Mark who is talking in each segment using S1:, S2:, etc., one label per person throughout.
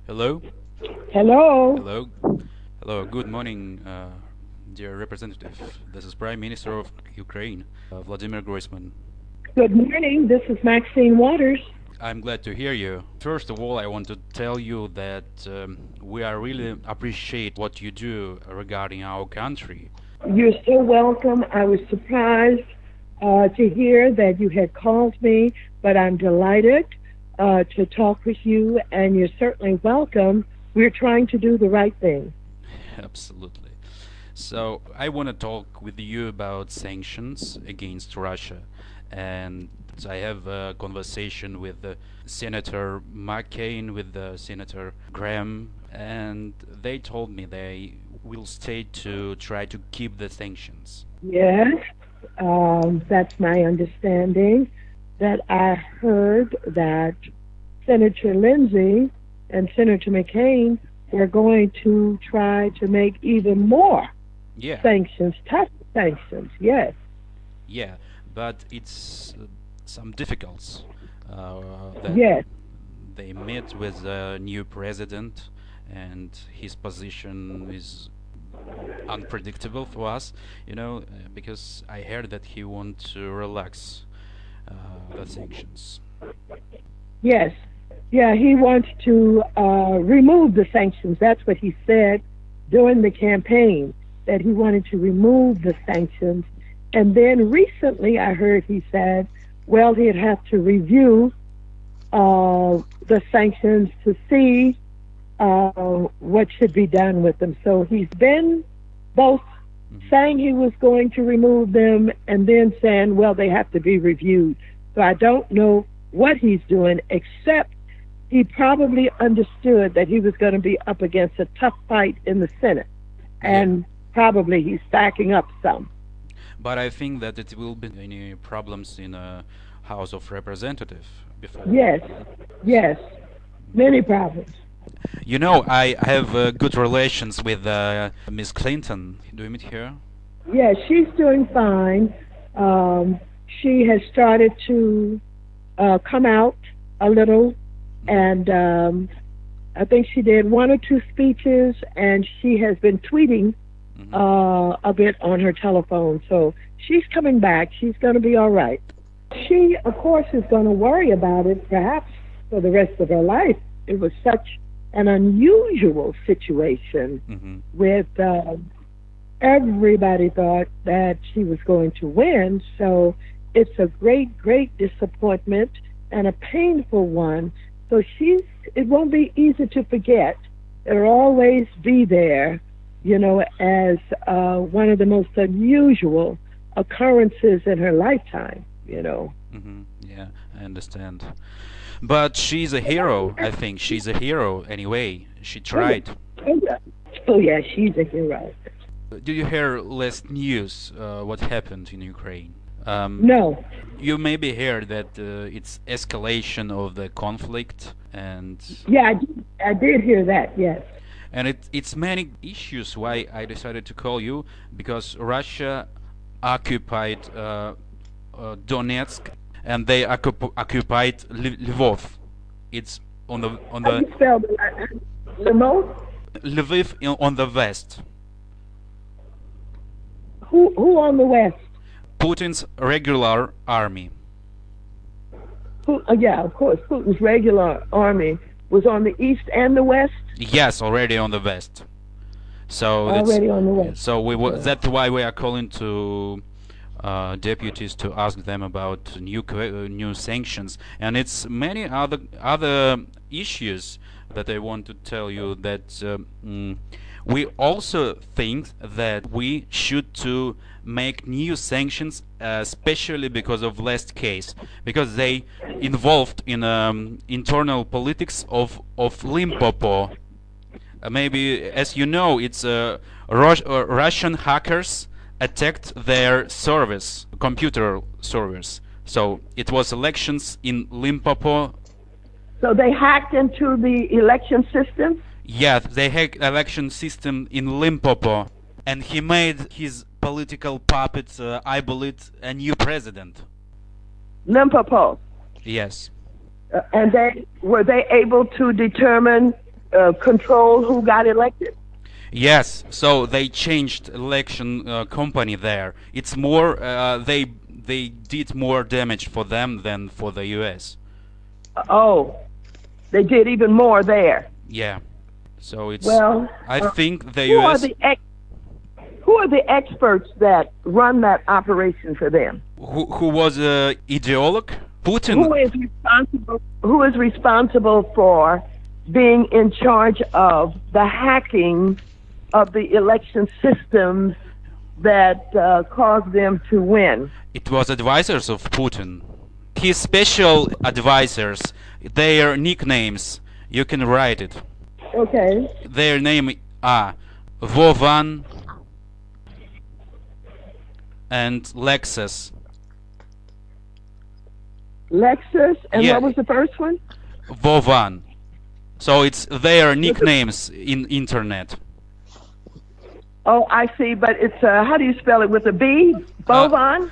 S1: Hello?
S2: Hello.
S1: Hello? Hello, good morning, dear representative. This is Prime Minister of Ukraine, Vladimir Groisman.
S2: Good morning. This is Maxine Waters.
S1: I'm glad to hear you. First of all, I want to tell you that we are really appreciate what you do regarding our country.
S2: You're so welcome. I was surprised to hear that you had called me, but I'm delighted to talk with you, and you're certainly welcome. We're trying to do the right thing.
S1: Absolutely. So I want to talk with you about sanctions against Russia, and I have a conversation with Senator Maxine, with Senator Graham, and they told me they will stay to try to keep the sanctions.
S2: Yes, that's my understanding. That I heard that Senator Lindsay and Senator McCain were going to try to make even more
S1: Yeah,
S2: sanctions, tough sanctions. Yes.
S1: yeah, but it's some difficulties that
S2: Yes.
S1: they met with a new president, and his position is unpredictable for us, because I heard that he wants to relax the sanctions.
S2: Yes. Yeah, he wants to remove the sanctions. That's what he said during the campaign, that he wanted to remove the sanctions. And then recently I heard he said, well, he'd have to review the sanctions to see what should be done with them. So he's been both saying he was going to remove them and then saying, well, they have to be reviewed. So I don't know what he's doing, except he probably understood that he was going to be up against a tough fight in the Senate.
S1: Yeah,
S2: And probably he's stacking up some.
S1: but I think that it will be any problems in a House of Representative before.
S2: Yes, yes, many problems.
S1: I have good relations with Miss Clinton. Do you meet her?
S2: Yeah, she's doing fine. She has started to come out a little, and I think she did one or two speeches, and she has been tweeting
S1: Hmm.
S2: a bit on her telephone. So she's coming back. She's going to be all right. She, of course, is going to worry about it perhaps for the rest of her life. It was such an unusual situation
S1: Hmm.
S2: with everybody thought that she was going to win. So it's a great, great disappointment and a painful one. So it won't be easy to forget. It'll always be there, as one of the most unusual occurrences in her lifetime.
S1: Hmm. Yeah, I understand. But she's a hero. I think she's a hero anyway. She
S2: Oh, yeah.
S1: tried.
S2: Oh, yeah. Oh, yeah, she's a hero.
S1: Did you hear last news? What happened in Ukraine?
S2: No.
S1: You maybe heard that it's escalation of the conflict, and
S2: Yeah, I did hear that, yes.
S1: it's many issues. Why I decided to call you, because Russia occupied Donetsk, and they occupied Lvov. It's on
S2: How
S1: the
S2: you spell the Limo?
S1: Lviv on the west.
S2: Who on the west?
S1: Putin's regular army.
S2: Yeah, of course. Putin's regular army was on the east and the west,
S1: Yes, already on the west. So
S2: already on the west.
S1: so that's why we are calling to deputies to ask them about new sanctions, and it's many other issues that I want to tell you that we also think that we should to make new sanctions, especially because of last case, because they involved in internal politics of Limpopo. Maybe, as you know, it's Russian hackers attacked their servers, computer servers. So it was elections in Limpopo.
S2: So they hacked into the election system.
S1: Yeah, they hacked election system in Limpopo, and he made his political puppet, I believe, a new president.
S2: Limpopo.
S1: Yes.
S2: And were they able to determine control who got elected?
S1: Yes, so they changed election company there. It's more they did more damage for them than for the U.S.
S2: Oh, they did even more there.
S1: Yeah, so it's.
S2: Well,
S1: I think the
S2: who
S1: U.S.
S2: who are the experts that run that operation for them?
S1: Who was ideologue? Putin.
S2: Who is responsible for being in charge of the hacking of the election systems that caused them to win?
S1: It was advisors of Putin. His special advisors, their nicknames, you can write it.
S2: Okay.
S1: Their name are Vovan and Lexus.
S2: Lexus, and
S1: Yeah.
S2: what was the first one?
S1: Vovan. So it's their nicknames in internet.
S2: Oh, I see, but it's how do you spell it with a B? Vovan?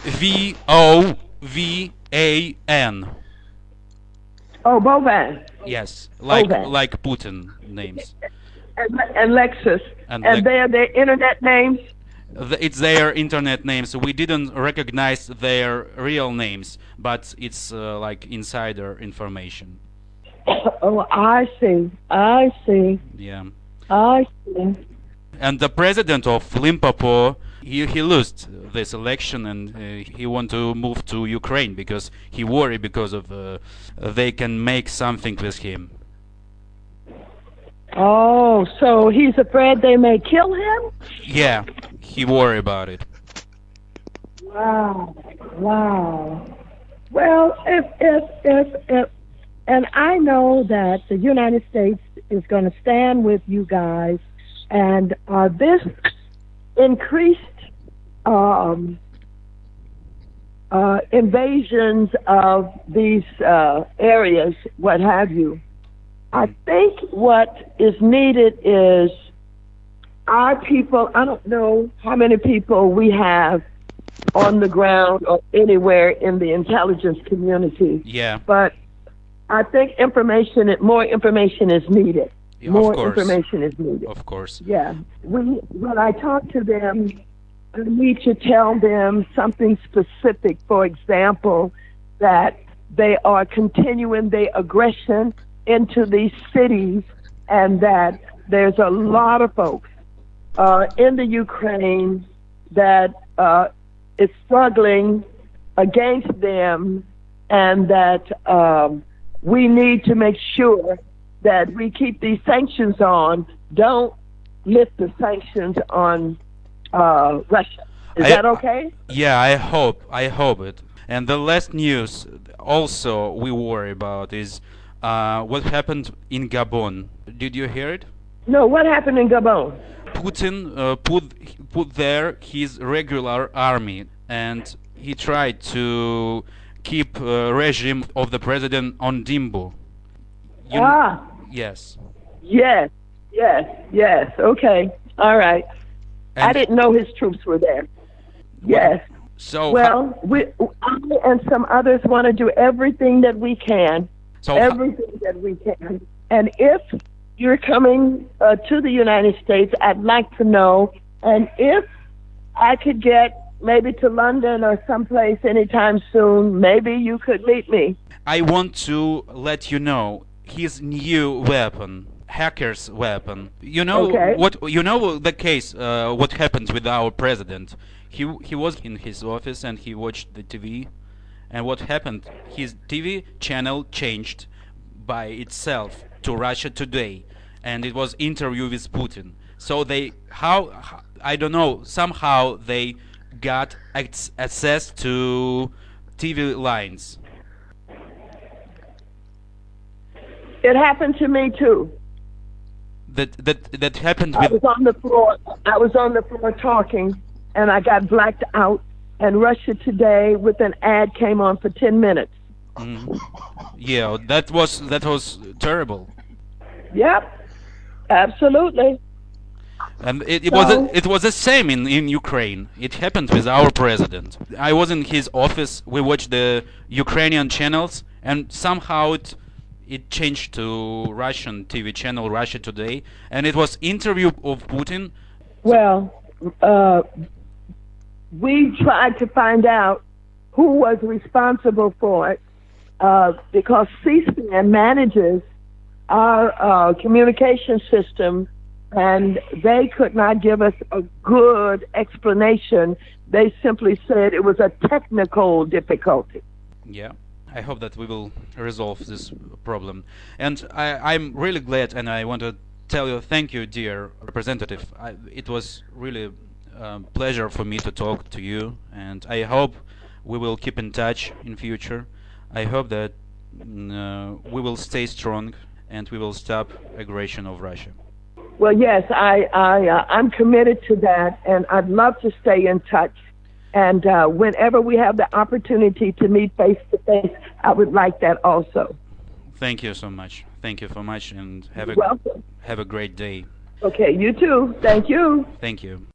S1: Vovan.
S2: Oh, Vovan.
S1: Yes, like
S2: Vovan.
S1: like Putin names.
S2: And Lexus.
S1: And
S2: And they're their internet names?
S1: It's their internet names. We didn't recognize their real names, but it's like insider information.
S2: Oh, I see. I see.
S1: Yeah.
S2: I see.
S1: And the president of Limpopo, he lost this election, and he want to move to Ukraine because he worried because of they can make something with him.
S2: Oh, so he's afraid they may kill him?
S1: Yeah, he worried about it.
S2: Wow. Wow. Well, if, and I know that the United States is going to stand with you guys, and this increased invasions of these areas, what have you. I think what is needed is our people. I don't know how many people we have on the ground or anywhere in the intelligence community.
S1: Yeah.
S2: But I think more information is needed.
S1: Yeah,
S2: More
S1: of course.
S2: information is needed.
S1: Of course.
S2: Yeah. When I talk to them, I need to tell them something specific. For example, that they are continuing their aggression into these cities, and that there's a lot of folks in the Ukraine that is struggling against them, and that we need to make sure that we keep these sanctions on. Don't lift the sanctions on Russia. Is that okay?
S1: Yeah, I hope it. And the last news also we worry about is what happened in Gabon. Did you hear it?
S2: No, what happened in Gabon?
S1: Putin put there his regular army, and he tried to keep regime of the president on Dimbo. Yes.
S2: Yes. Okay. All right.
S1: And
S2: I didn't know his troops were there. Yes.
S1: So
S2: Well, I and some others want to do everything that we can. Everything that we can. And if you're coming to the United States, I'd like to know. And if I could get maybe to London or someplace anytime soon, maybe you could meet me.
S1: I want to let you know his new weapon, hacker's weapon. You know
S2: Okay.
S1: what? You know the case. What happened with our president? He was in his office and he watched the TV, and what happened? His TV channel changed by itself to Russia Today, and it was interview with Putin. So I don't know, somehow they got access to TV lines.
S2: It happened to me too.
S1: That happened
S2: I
S1: with.
S2: was on the floor. I was on the floor talking, and I got blacked out. And Russia Today, with an ad, came on for 10 minutes.
S1: Yeah, that was terrible.
S2: Yep, absolutely.
S1: And it
S2: So-
S1: was the same in Ukraine. It happened with our president. I was in his office. We watched the Ukrainian channels, and somehow it changed to Russian TV channel Russia Today, and it was interview of Putin.
S2: Well, we tried to find out who was responsible for it because C-SPAN manages our communication system, and they could not give us a good explanation. They simply said it was a technical difficulty.
S1: Yeah, I hope that we will resolve this problem. And I'm really glad, and I want to tell you thank you, dear representative. It was really a pleasure for me to talk to you, and I hope we will keep in touch in future. I hope that we will stay strong and we will stop aggression of Russia.
S2: Well, yes, I'm committed to that, and I'd love to stay in touch. And whenever we have the opportunity to meet face to face, I would like that also.
S1: Thank you so much. Thank you so much, and have
S2: You're welcome.
S1: have a great day.
S2: Okay, you too. Thank you.
S1: Thank you.